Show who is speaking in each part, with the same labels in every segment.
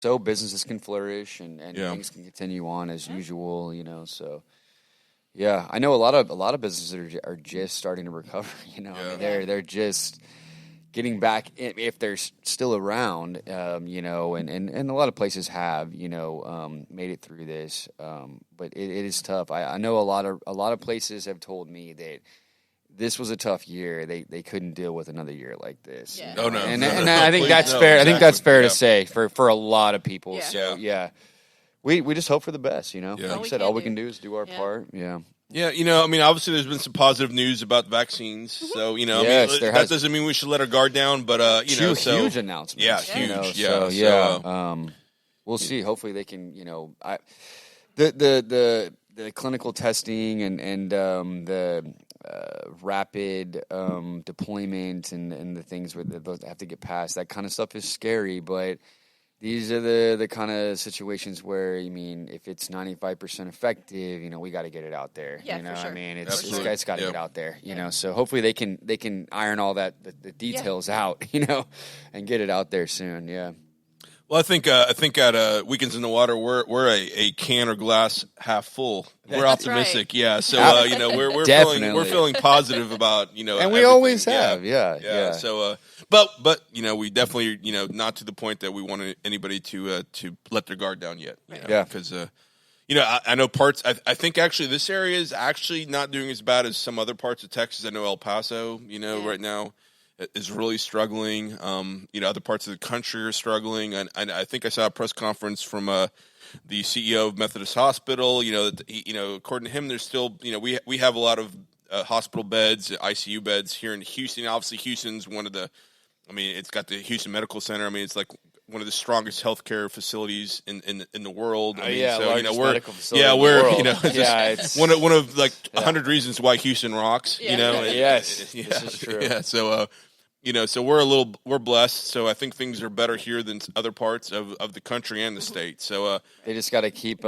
Speaker 1: so businesses can flourish and
Speaker 2: Yeah.
Speaker 1: things can continue on as usual, so yeah, I know a lot of businesses are just starting to recover, I mean, they're just getting back if they're still around, and a lot of places have, made it through this, but it is tough. I know a lot of places have told me that this was a tough year. They couldn't deal with another year like this.
Speaker 3: Yeah.
Speaker 2: Oh, no.
Speaker 1: And
Speaker 2: No,
Speaker 1: I think
Speaker 2: please,
Speaker 1: that's
Speaker 2: no,
Speaker 1: fair. I think that's
Speaker 2: exactly.
Speaker 1: fair
Speaker 2: Yeah.
Speaker 1: to say for a lot of people.
Speaker 3: Yeah.
Speaker 1: So we just hope for the best.
Speaker 2: Yeah.
Speaker 1: Like
Speaker 3: All
Speaker 1: I
Speaker 3: we
Speaker 1: said,
Speaker 3: can
Speaker 1: all we
Speaker 3: do.
Speaker 1: can do is do our
Speaker 3: Yeah.
Speaker 1: part. Yeah.
Speaker 2: Yeah, I mean, obviously there's been some positive news about vaccines. So,
Speaker 1: Yes,
Speaker 2: I mean,
Speaker 1: there
Speaker 2: that
Speaker 1: has.
Speaker 2: doesn't mean we should let our guard down, but,
Speaker 1: Huge announcements.
Speaker 2: Yeah, huge. Yeah.
Speaker 1: So, we'll see. Hopefully they can. The clinical testing and the rapid deployment and the things that those have to get past, that kind of stuff is scary, but these are the kind of situations where, if it's 95% effective, we got to get it out there.
Speaker 3: Yeah, for sure.
Speaker 1: I mean,
Speaker 2: Absolutely.
Speaker 1: it's got to
Speaker 2: Yeah.
Speaker 1: get out there. So hopefully they can iron all the details out, and get it out there soon. Yeah.
Speaker 2: Well, I think at Weekends in the Water, we're a can or glass half full. We're
Speaker 3: That's
Speaker 2: optimistic,
Speaker 3: right.
Speaker 2: yeah. So we're
Speaker 1: Definitely.
Speaker 2: feeling positive about
Speaker 1: And we
Speaker 2: everything.
Speaker 1: always have. Yeah.
Speaker 2: So, but we definitely not to the point that we want anybody to let their guard down yet.
Speaker 1: Yeah.
Speaker 2: Because I know parts. I think actually this area is actually not doing as bad as some other parts of Texas. I know El Paso, right now is really struggling. Other parts of the country are struggling, and I think I saw a press conference from the CEO of Methodist Hospital. According to him, there's still we have a lot of hospital beds, ICU beds here in Houston. Obviously, Houston's one of the. I mean, it's got the Houston Medical Center. I mean, it's like one of the strongest healthcare facilities in the world. I mean,
Speaker 1: largest
Speaker 2: we're
Speaker 1: medical facility in the world.
Speaker 2: It's one of like 100 reasons why Houston rocks.
Speaker 3: Yeah.
Speaker 1: Yes, this is true.
Speaker 2: Yeah, so so we're blessed. So I think things are better here than other parts of the country and the state. So
Speaker 1: They just got to keep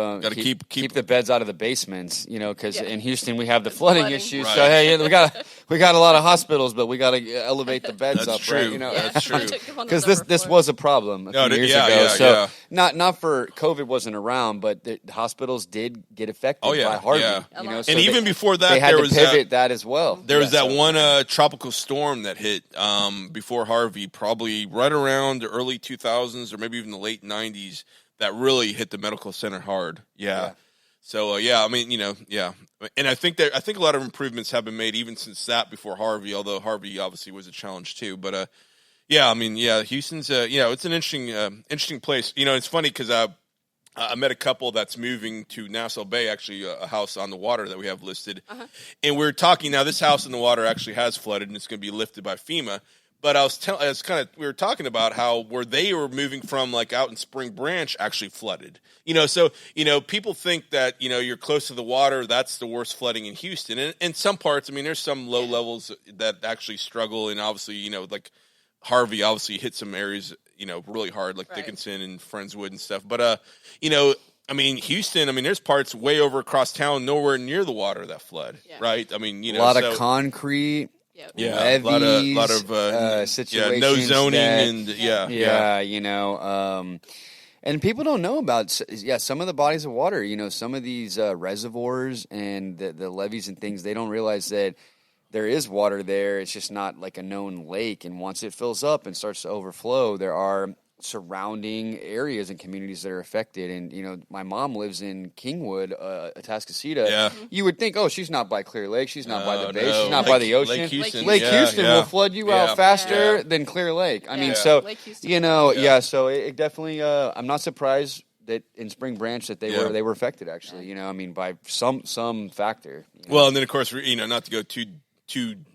Speaker 2: keep
Speaker 1: the beds out of the basements, because in Houston we have the flooding
Speaker 3: Flooding.
Speaker 1: issues.
Speaker 2: Right.
Speaker 1: So hey, we got a lot of hospitals, but we got to elevate the beds
Speaker 2: That's
Speaker 1: up,
Speaker 2: true.
Speaker 1: right?
Speaker 2: That's true.
Speaker 1: Because this was a problem a few years ago. So not for COVID wasn't around, but the hospitals did get affected by Harvey.
Speaker 2: Yeah.
Speaker 1: So
Speaker 2: And even before that,
Speaker 1: they had
Speaker 2: there
Speaker 1: to
Speaker 2: was
Speaker 1: pivot that as well.
Speaker 2: There was that one tropical storm that hit before Harvey, probably right around the early 2000s or maybe even the late 90s, that really hit the medical center hard. Yeah. So I mean, and I think a lot of improvements have been made even since that before Harvey. Although Harvey obviously was a challenge too, but I mean, Houston's it's an interesting place. It's funny because I met a couple that's moving to Nassau Bay, actually a house on the water that we have listed. And we're talking now, this house in the water actually has flooded and it's going to be lifted by FEMA. But we were talking about how where they were moving from, like out in Spring Branch, actually flooded. So people think that you're close to the water, that's the worst flooding in Houston. And in some parts, I mean, there's some low levels that actually struggle, and obviously, like Harvey obviously hit some areas, really hard, like Dickinson and Friendswood and stuff. But I mean, Houston, I mean, there's parts way over across town, nowhere near the water that flood, right? I mean,
Speaker 1: a lot of concrete.
Speaker 2: Yeah,
Speaker 1: Levees,
Speaker 2: a lot of
Speaker 1: situations.
Speaker 2: no zoning
Speaker 1: and people don't know about some of the bodies of water. Some of these reservoirs and the levees and things. They don't realize that there is water there. It's just not like a known lake. And once it fills up and starts to overflow, there are surrounding areas and communities that are affected. And my mom lives in Kingwood, Atascocita.
Speaker 2: Yeah.
Speaker 1: You would think, she's not by Clear Lake, she's not by the bay,
Speaker 2: no.
Speaker 1: she's not by the ocean.
Speaker 2: Lake Houston,
Speaker 1: Houston will flood you out faster than Clear Lake. I mean, so
Speaker 3: Lake Houston.
Speaker 1: so it definitely. I'm not surprised that in Spring Branch that they were affected. Actually, I mean, by some factor.
Speaker 2: Well, and then of course, not to go too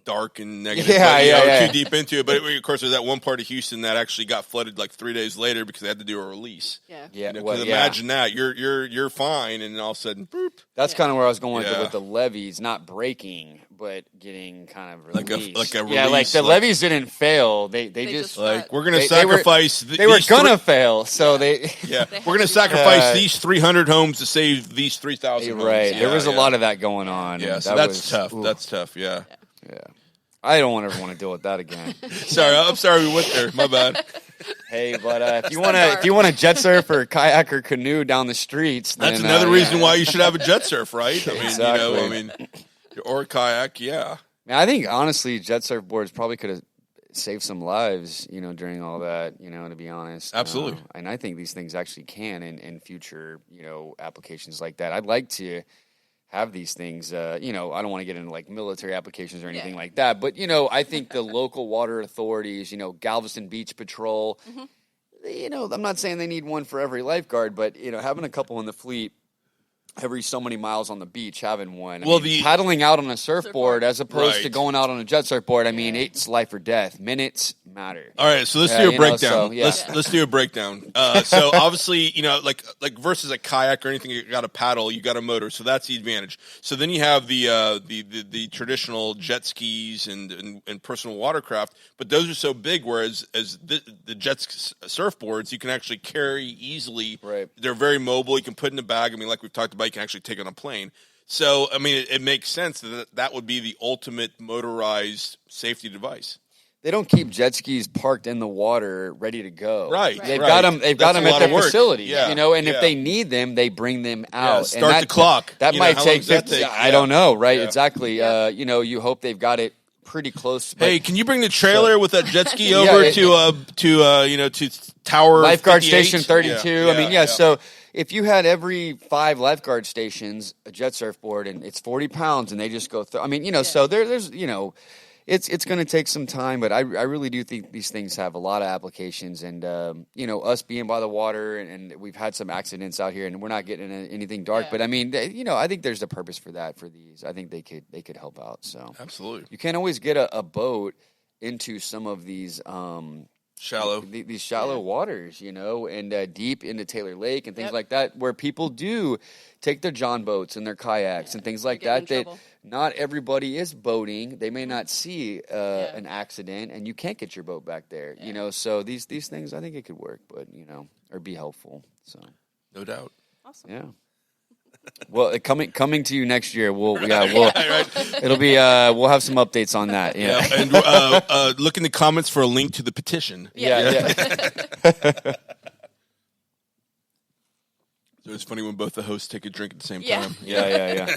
Speaker 2: dark and negative, too deep into it. But of course, there's that one part of Houston that actually got flooded like 3 days later because they had to do a release. Imagine that you're fine, and then all of a sudden, boop.
Speaker 1: That's kind of where I was going with the levees, not breaking, but getting kind of released.
Speaker 2: Like a release.
Speaker 1: Yeah, like the levees didn't fail. They just
Speaker 2: like we're going to sacrifice.
Speaker 1: They were gonna fail, so they.
Speaker 2: Yeah, we're going to sacrifice these 300 homes to save these 3,000 homes.
Speaker 1: Right, there was a lot of that going on.
Speaker 2: Yeah, so that's tough. Ooh. That's tough. Yeah.
Speaker 1: I don't ever want to deal with that again.
Speaker 2: I'm sorry we went there. My bad.
Speaker 1: Hey, but if you want to jet surf or kayak or canoe down the streets,
Speaker 2: that's
Speaker 1: then,
Speaker 2: another reason why you should have a jet surf, right? I mean,
Speaker 1: Exactly.
Speaker 2: or a kayak, yeah.
Speaker 1: Man, I think honestly, jet surf boards probably could have saved some lives, during all that. To be honest,
Speaker 2: Absolutely.
Speaker 1: And I think these things actually can in future, applications like that. I'd like to have these things. I don't want to get into like military applications or anything like that, but I think the local water authorities, Galveston Beach Patrol. I'm not saying they need one for every lifeguard, but having a couple in the fleet every so many miles on the beach, having one. Paddling out on a surfboard as opposed to going out on a jet surfboard. I mean, it's life or death. Minutes matter.
Speaker 2: All right, so let's do a breakdown. Let's do a breakdown. So obviously, like versus a kayak or anything, you got a paddle, you got a motor, so that's the advantage. So then you have the traditional jet skis and personal watercraft, but those are so big. Whereas the jet surfboards, you can actually carry easily.
Speaker 1: Right.
Speaker 2: They're very mobile. You can put in a bag. I mean, like we've talked about, you can actually take on a plane. So, I mean, it makes sense that would be the ultimate motorized safety device.
Speaker 1: They don't keep jet skis parked in the water ready to go.
Speaker 2: Right.
Speaker 1: They've got them. They've got them at their facility.
Speaker 2: Yeah.
Speaker 1: And if they need them, they bring them out.
Speaker 2: Start the clock.
Speaker 1: That might take 50. I don't know. Right.
Speaker 2: Yeah.
Speaker 1: Exactly. You hope they've got it pretty close.
Speaker 2: Hey, can you bring the trailer with that jet ski over to Tower
Speaker 1: Lifeguard
Speaker 2: 58?
Speaker 1: Station 32? So if you had every 5 lifeguard stations a jet surfboard and it's 40 pounds and they just go through. So there's It's going to take some time, but I really do think these things have a lot of applications. And, us being by the water, and we've had some accidents out here, and we're not getting into anything dark. Yeah. But, I think there's a purpose for that for these. I think they could help out. So
Speaker 2: absolutely.
Speaker 1: You can't always get a boat into some of these
Speaker 2: shallow
Speaker 1: these shallow waters, and deep into Taylor Lake and things like that, where people do take their John boats and their kayaks and things like that. That not everybody is boating. They may not see an accident, and you can't get your boat back there. So these things, I think it could work, but or be helpful. So
Speaker 2: no doubt.
Speaker 3: Awesome.
Speaker 1: Yeah. Well, coming to you next year, it'll be we'll have some updates on that. Yeah.
Speaker 2: And look in the comments for a link to the petition.
Speaker 1: Yeah.
Speaker 2: So it's funny when both the hosts take a drink at the same
Speaker 1: time.
Speaker 2: time.
Speaker 1: Yeah.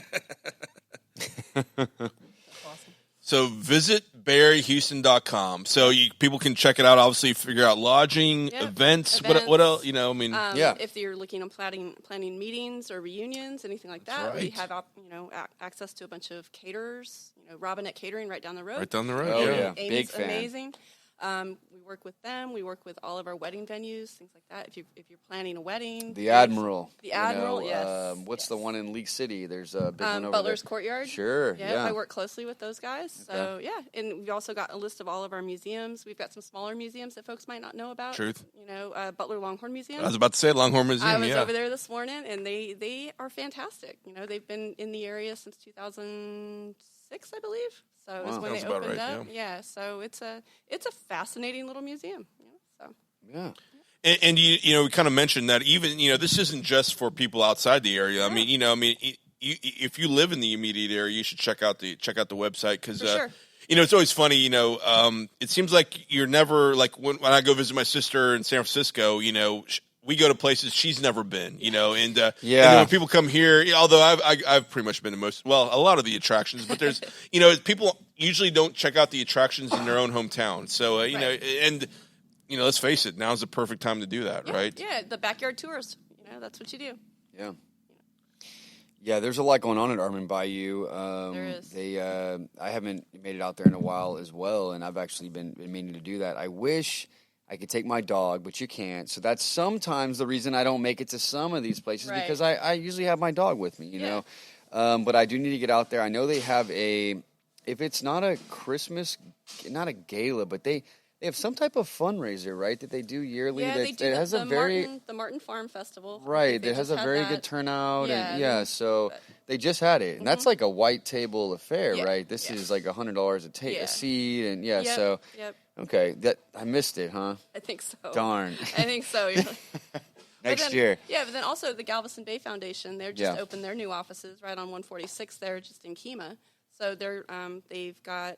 Speaker 3: Awesome.
Speaker 2: So visit BayAreaHouston.com. So people can check it out. Obviously, figure out lodging, events. What else?
Speaker 3: If you're looking on planning meetings or reunions, anything like that, we have access to a bunch of caterers. Robinette Catering right down the road.
Speaker 1: Oh yeah,
Speaker 3: Amy's
Speaker 1: big fan.
Speaker 3: Amazing. We work with them. We work with all of our wedding venues, things like that. If you're planning a wedding,
Speaker 1: the Admiral.
Speaker 3: Yes.
Speaker 1: What's the one in League City? There's a big one over
Speaker 3: Butler's
Speaker 1: there.
Speaker 3: Courtyard.
Speaker 1: Sure. Yeah.
Speaker 3: I work closely with those guys. So and we've also got a list of all of our museums. We've got some smaller museums that folks might not know about.
Speaker 2: Truth.
Speaker 3: Butler Longhorn Museum.
Speaker 2: I was about to say Longhorn Museum.
Speaker 3: I was over there this morning, and they are fantastic. They've been in the area since 2006, I believe. So is when they opened up. Yeah. So it's a fascinating little museum.
Speaker 1: Yeah.
Speaker 2: And we kind of mentioned that even this isn't just for people outside the area. Yeah. If you live in the immediate area, you should check out the website because it's always funny. It seems like you're never like when I go visit my sister in San Francisco. We go to places she's never been, and then when people come here, although I've pretty much been to a lot of the attractions, but there's, people usually don't check out the attractions in their own hometown. So, and let's face it, now's the perfect time to do that, right?
Speaker 3: Yeah, the backyard tours, that's what you do.
Speaker 1: Yeah. Yeah, there's a lot going on at Armand Bayou.
Speaker 3: There is.
Speaker 1: I haven't made it out there in a while as well, and I've actually been meaning to do that. I wish I could take my dog, but you can't. So that's sometimes the reason I don't make it to some of these places because I usually have my dog with me, you know. But I do need to get out there. I know they have if it's not a Christmas, not a gala, but they have some type of fundraiser, right, that they do yearly.
Speaker 3: Yeah, they do. The Martin Farm Festival.
Speaker 1: Right, it has a very good turnout. So they just had it. And that's like a white table affair, right? This is like $100 a seat. And so...
Speaker 3: Yep.
Speaker 1: Okay, I missed it, huh?
Speaker 3: I think so.
Speaker 1: Darn.
Speaker 3: I think so.
Speaker 1: Next year.
Speaker 3: Yeah, but then also the Galveston Bay Foundation, they're just opened their new offices right on 146 there, just in Kemah. So they've got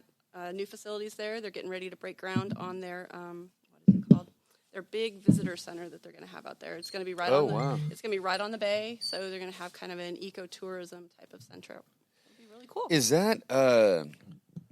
Speaker 3: new facilities there. They're getting ready to break ground on their what is it called? big visitor center that they're going to have out there. It's going to be right
Speaker 1: Oh,
Speaker 3: on the,
Speaker 1: wow.
Speaker 3: It's going to be right on the bay, so they're going to have kind of an ecotourism type of center. It'll be really cool.
Speaker 1: Is that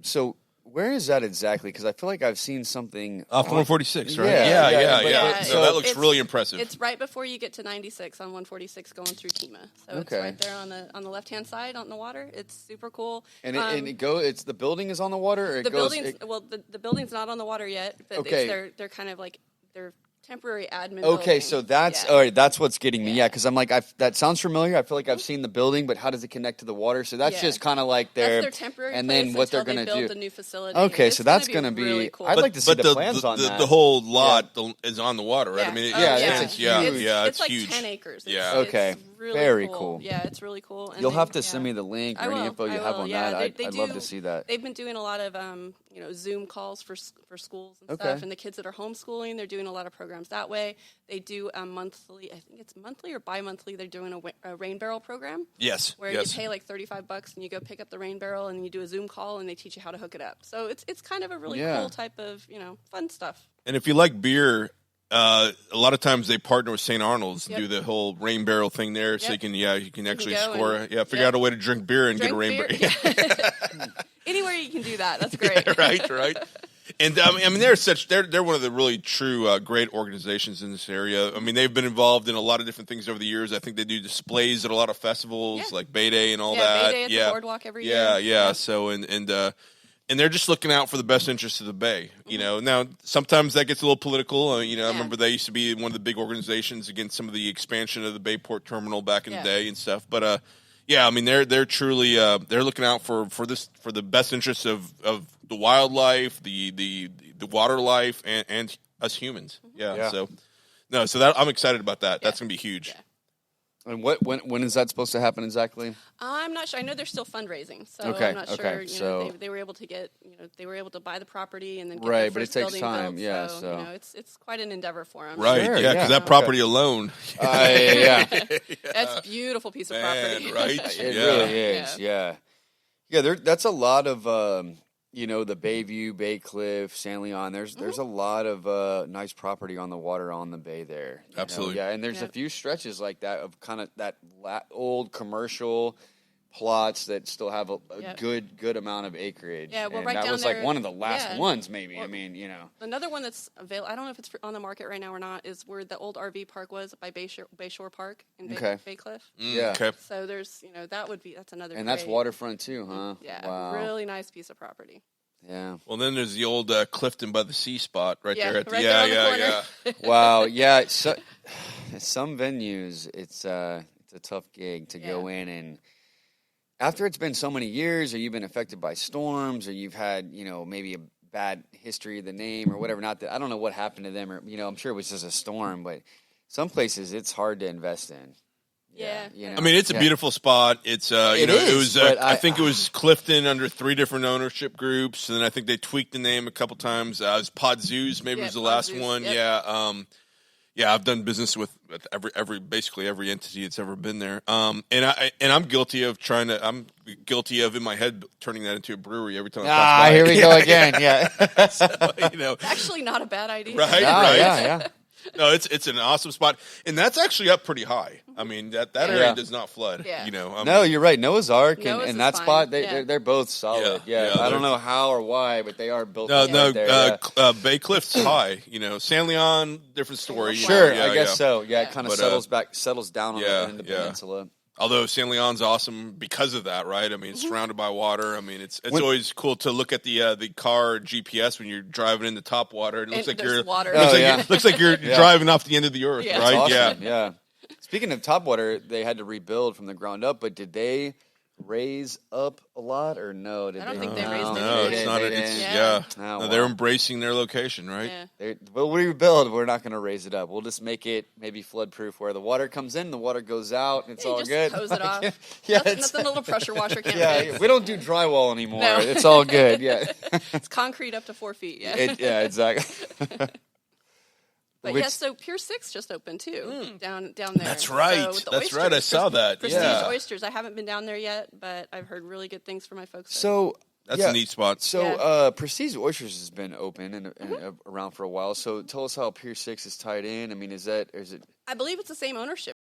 Speaker 1: so? Where is that exactly? Because I feel like I've seen something
Speaker 2: off 146, right?
Speaker 1: Yeah,
Speaker 2: Yeah.
Speaker 3: So
Speaker 2: that looks really impressive.
Speaker 3: It's right before you get to 96 on 146 going through Kemah. So it's right there on the left-hand side on the water. It's super cool.
Speaker 1: And it's the building is on the water, or
Speaker 3: the building's not on the water yet, but they're kind of like they're temporary admin.
Speaker 1: Okay,
Speaker 3: building.
Speaker 1: so that's all right. That's what's getting me. Yeah, because I'm like, that sounds familiar. I feel like I've seen the building, but how does it connect to the water? So that's just kind of like
Speaker 3: their temporary.
Speaker 1: And
Speaker 3: place
Speaker 1: then what they're
Speaker 3: going to
Speaker 1: do.
Speaker 3: The new facility.
Speaker 1: Okay, so that's
Speaker 3: going to
Speaker 1: be.
Speaker 3: really cool.
Speaker 1: I'd like to see the plans on that.
Speaker 2: The whole lot is on the water, right?
Speaker 3: Yeah.
Speaker 2: I mean,
Speaker 3: it's like
Speaker 2: huge.
Speaker 3: 10 acres.
Speaker 2: Yeah.
Speaker 1: Okay.
Speaker 3: It's really
Speaker 1: very cool.
Speaker 3: Yeah, it's really cool. And
Speaker 1: You'll have to send me the link or any info you have on that. I'd love to see that.
Speaker 3: They've been doing a lot of Zoom calls for schools and stuff, and the kids that are homeschooling, they're doing a lot of programs that way. They do monthly, I think it's monthly or bi-monthly, they're doing a rain barrel program.
Speaker 2: Yes.
Speaker 3: Where you pay like $35 and you go pick up the rain barrel and you do a Zoom call and they teach you how to hook it up. So it's kind of a really cool type of, fun stuff.
Speaker 2: And if you like beer, a lot of times they partner with St. Arnold's and do the whole rain barrel thing there, so you can actually score. Figure out a way to drink beer and get a rain barrel.
Speaker 3: Anywhere you can do that, that's great.
Speaker 2: Right. And I mean, they're one of the really true great organizations in this area. I mean, they've been involved in a lot of different things over the years. I think they do displays at a lot of festivals like Bay Day and all that.
Speaker 3: Bay Day at the Boardwalk every year.
Speaker 2: Yeah. So and they're just looking out for the best interests of the Bay. Now sometimes that gets a little political. I remember they used to be one of the big organizations against some of the expansion of the Bayport terminal back in the day and stuff. But I mean they're truly they're looking out for the best interests of the wildlife, the water life, and us humans. So that I'm excited about that. That's gonna be huge.
Speaker 3: Yeah.
Speaker 1: And when is that supposed to happen exactly?
Speaker 3: I'm not sure. I know they're still fundraising, so I'm not sure. They were able to they were able to buy the property and then get their first
Speaker 1: but it takes
Speaker 3: building
Speaker 1: time.
Speaker 3: built, so it's quite an endeavor for them.
Speaker 2: Right? Sure, because that property alone.
Speaker 3: That's a beautiful piece of property.
Speaker 2: Right?
Speaker 1: It really is. Yeah. That's a lot of. The Bayview, Bay Cliff, San Leon. There's a lot of nice property on the water on the bay there.
Speaker 2: Absolutely.
Speaker 1: And there's a few stretches like that of kind of that old commercial plots that still have a good amount of acreage.
Speaker 3: Yeah, well,
Speaker 1: and
Speaker 3: right
Speaker 1: that
Speaker 3: down
Speaker 1: was
Speaker 3: there,
Speaker 1: like one of the last ones, maybe.
Speaker 3: Well,
Speaker 1: I mean,
Speaker 3: Another one that's available, I don't know if it's on the market right now or not, is where the old RV park was by Bayshore Park in Bay Cliff.
Speaker 2: Okay.
Speaker 3: So there's, that's another
Speaker 1: And that's waterfront too, huh?
Speaker 3: Yeah,
Speaker 1: wow.
Speaker 3: Really nice piece of property.
Speaker 1: Yeah.
Speaker 2: Well, then there's the old Clifton by the Sea spot right there. At
Speaker 3: there
Speaker 1: Wow. Yeah. So, some venues, it's a tough gig to go in, and after it's been so many years, or you've been affected by storms, or you've had maybe a bad history of the name or whatever. Not that I don't know what happened to them, or I'm sure it was just a storm, but some places it's hard to invest in.
Speaker 3: Yeah.
Speaker 2: I mean, it's a beautiful spot. It's it was I think it was Clifton under 3 different ownership groups, and then I think they tweaked the name a couple times. It was Pod Zoos, maybe was the last
Speaker 3: Zoos,
Speaker 2: one.
Speaker 3: Yep.
Speaker 2: I've done business with basically every entity that's ever been there. And I'm guilty of in my head turning that into a brewery every time I pass by.
Speaker 1: Here we go again. Yeah.
Speaker 2: So,
Speaker 3: actually not a bad idea.
Speaker 2: Right.
Speaker 1: Yeah.
Speaker 2: No, it's an awesome spot, and that's actually up pretty high. I mean, that area does not flood.
Speaker 3: Yeah.
Speaker 2: No,
Speaker 1: you're right. Noah's Ark and that
Speaker 3: fine.
Speaker 1: spot, they're both solid.
Speaker 2: Yeah,
Speaker 1: I don't know how or why, but they are built.
Speaker 2: Bay Cliff's high. San Leon, different story.
Speaker 1: Sure, I guess so. Yeah, it kind of settles down on the peninsula.
Speaker 2: Although San Leon's awesome because of that, right? I mean, it's surrounded by water. I mean, it's always cool to look at the car GPS when you're driving in the top water. It looks like you're
Speaker 3: water.
Speaker 2: Looks like you're driving off the end of the earth, right?
Speaker 1: Awesome. Yeah. Speaking of top water, they had to rebuild from the ground up, but did they raise up a lot or no?
Speaker 3: I don't think they raised it.
Speaker 2: No, it's not.
Speaker 1: Wow.
Speaker 2: They're embracing their location, right?
Speaker 3: Yeah.
Speaker 1: We'll rebuild. We're not going to raise it up. We'll just make it maybe flood proof where the water comes in, the water goes out, and it's all
Speaker 3: just
Speaker 1: good.
Speaker 3: Hose it off. Nothing a little pressure washer can't fix.
Speaker 1: We don't do drywall anymore.
Speaker 3: No.
Speaker 1: It's all good. Yeah.
Speaker 3: It's concrete up to 4 feet. Yeah.
Speaker 1: Exactly.
Speaker 3: But so Pier 6 just opened too down there.
Speaker 2: That's right.
Speaker 3: So
Speaker 2: That's right. I saw that.
Speaker 3: Prestige Oysters. I haven't been down there yet, but I've heard really good things from my folks.
Speaker 1: So
Speaker 2: That's a neat spot.
Speaker 1: So, Prestige Oysters has been open and around for a while. So, tell us how Pier 6 is tied in. I mean, is it?
Speaker 3: I believe it's the same ownership